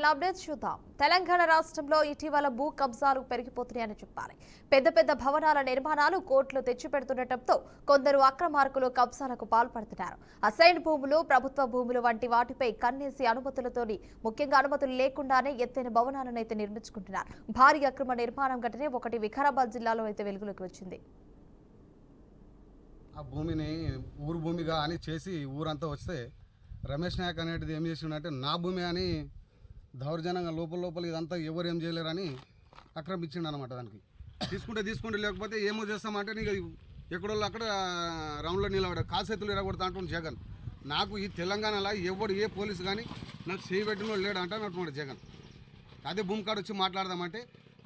Updates చూద్దాం. తెలంగాణ రాష్ట్రంలో ఇటీవల భూ కబ్జాలు పెరిగిపోతున్నాయని చెప్పాలి. పెద్ద పెద్ద భవనాల నిర్మాణాలు కోట్లు తెచ్చిపెడుతుండటంతో కొందరు అక్రమార్కులు కబ్జాలకు పాల్పడుతున్నారు. అసైన్ భూములు, ప్రభుత్వ భూములు వంటి వాటిపై కన్నేసి అనుమతులతోని, ముఖ్యంగా అనుమతులు లేకుండానే ఎత్తైన భవనాలను అయితే నిర్మించుకుంటున్నారు. భారీ అక్రమ నిర్మాణం ఘటనే ఒకటి వికారాబాద్ జిల్లాలో అయితే వెలుగులోకి వచ్చింది. ఆ భూమిని ఊరు భూమిగా అని చేసి ఊరంతా వస్తే రమేష్ నాయక్ అనేది ఏం చేసిండంటే నా భూమి అని దౌర్జన్యంగా లోపల ఇదంతా ఎవరు ఏం చేయలేరని ఆక్రమించిండు అనమాట. దానికి తీసుకుంటే లేకపోతే ఏమో చేస్తామంటే నీకు ఎక్కడో అక్కడ రౌండ్లో నిలబడ కాసేతులు ఎరగొడతా అంటున్నాడు జగన్. నాకు ఈ తెలంగాణలో ఎవడు ఏ పోలీసు కానీ నాకు చేయబెట్టిన లేడు అంటున్నాడు జగన్. అదే భూమి కాడ వచ్చి మాట్లాడదామంటే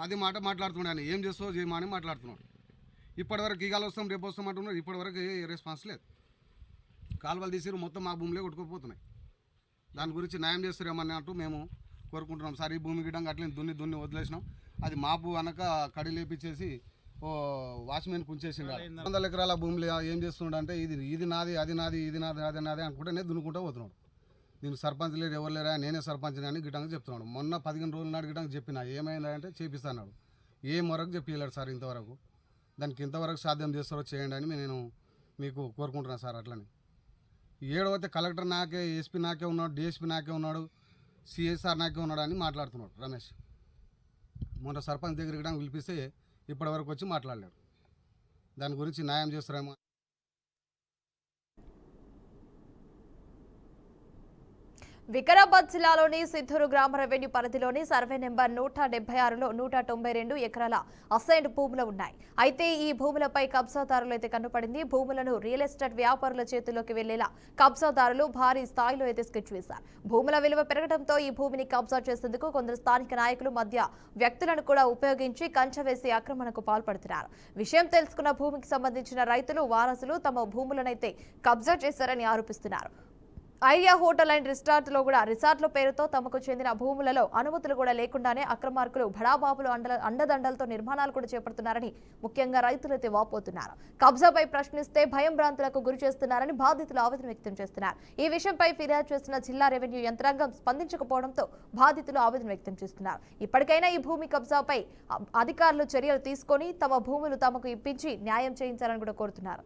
అది మాట్లాడుతున్నాడు ఆయన. ఏం చేస్తావో చేయమని మాట్లాడుతున్నాడు. ఇప్పటివరకు ఈగాలు వస్తాం రేపు వస్తాం అంటున్నారు. ఇప్పటివరకు ఏ రెస్పాన్స్ లేదు. కాలువలు తీసిరు మొత్తం మా భూమిలో కొట్టుకుపోతున్నాయి. దాని గురించి న్యాయం చేస్తారేమని అంటూ మేము కోరుకుంటున్నాం. సార్ ఈ భూమి గిడ్డంగా అట్లనే దున్ని వదిలేసినాం. అది మాపు అనక కడి లేపించేసి ఓ వాచ్మెన్ కుంచేసిండు. 100 ఎకరాల భూమిలో ఏం చేస్తున్నాడు అంటే ఇది నాది, అది నాది, ఇది నాది, అది నాది అనుకుంటే నేను దున్నుకుంటూ పోతున్నాడు. నేను సర్పంచ్ లేరు, ఎవరు లేరా, నేనే సర్పంచ్ అని గిడ్డంగా చెప్తున్నాడు. మొన్న 15 రోజుల నాడు గిడ్డంగా చెప్పిన ఏమైందంటే చేపిస్తాడు. ఏం వరకు చెప్పలేడు సార్ ఇంతవరకు. దానికి ఇంతవరకు సాధ్యం చేస్తారో చేయండి అని నేను మీకు కోరుకుంటున్నాను సార్. అట్లని ఏడవైతే కలెక్టర్ నాకే, ఎస్పీ నాకే ఉన్నాడు, డిఎస్పీ నాకే ఉన్నాడు, సిఎస్ఆర్ నాకే ఉన్నాడు అని మాట్లాడుతున్నాడు రమేష్. మొన్న సర్పంచ్ దగ్గరికి కూడా పిలిపిస్తే ఇప్పటివరకు వచ్చి మాట్లాడలేడు. దాని గురించి న్యాయం చేస్తారేమో. వికారాబాద్ జిల్లాలోని సిద్ధూరు గ్రామ రెవెన్యూ పరిధిలోని సర్వే నెంబర్ 176లో 192 ఎకరాల అసైన్డ్ భూములు ఉన్నాయి. అయితే ఈ భూములపై కబ్జాదారులు అయితే కన్నుపడింది. భూములను రియల్ ఎస్టేట్ వ్యాపారుల చేతుల్లోకి వెళ్లేలా కబ్జాదారులు భారీ స్థాయిలో అయితే స్కెచ్ వేశారు. భూముల విలువ పెరగడంతో ఈ భూమిని కబ్జా చేసేందుకు కొందరు స్థానిక నాయకులు మధ్య వ్యక్తులను కూడా ఉపయోగించి కంచె వేసి ఆక్రమణకు పాల్పడుతున్నారు. విషయం తెలుసుకున్న భూమికి సంబంధించిన రైతులు, వారసులు తమ భూములనైతే కబ్జా చేశారని ఆరోపిస్తున్నారు. ఐడియా హోటల్ అండ్ రిసార్ట్ల పేరుతో తమకు చెందిన భూములలో అనుమతులు కూడా లేకుండానే అక్రమార్కులు బడాబాబులు అండదండలతో నిర్మాణాలు కూడా చేపడుతున్నారని ముఖ్యంగా రైతులైతే వాపోతున్నారు. కబ్జాపై ప్రశ్నిస్తే భయం భ్రాంతులకు గురి చేస్తున్నారని బాధితులు ఆవేదన వ్యక్తం చేస్తున్నారు. ఈ విషయంపై ఫిర్యాదు చేసిన జిల్లా రెవెన్యూ యంత్రాంగం స్పందించకపోవడంతో బాధితులు ఆవేదన వ్యక్తం చేస్తున్నారు. ఇప్పటికైనా ఈ భూమి కబ్జాపై అధికారులు చర్యలు తీసుకొని తమ భూములు తమకు ఇప్పించి న్యాయం చేయించాలని కూడా కోరుతున్నారు.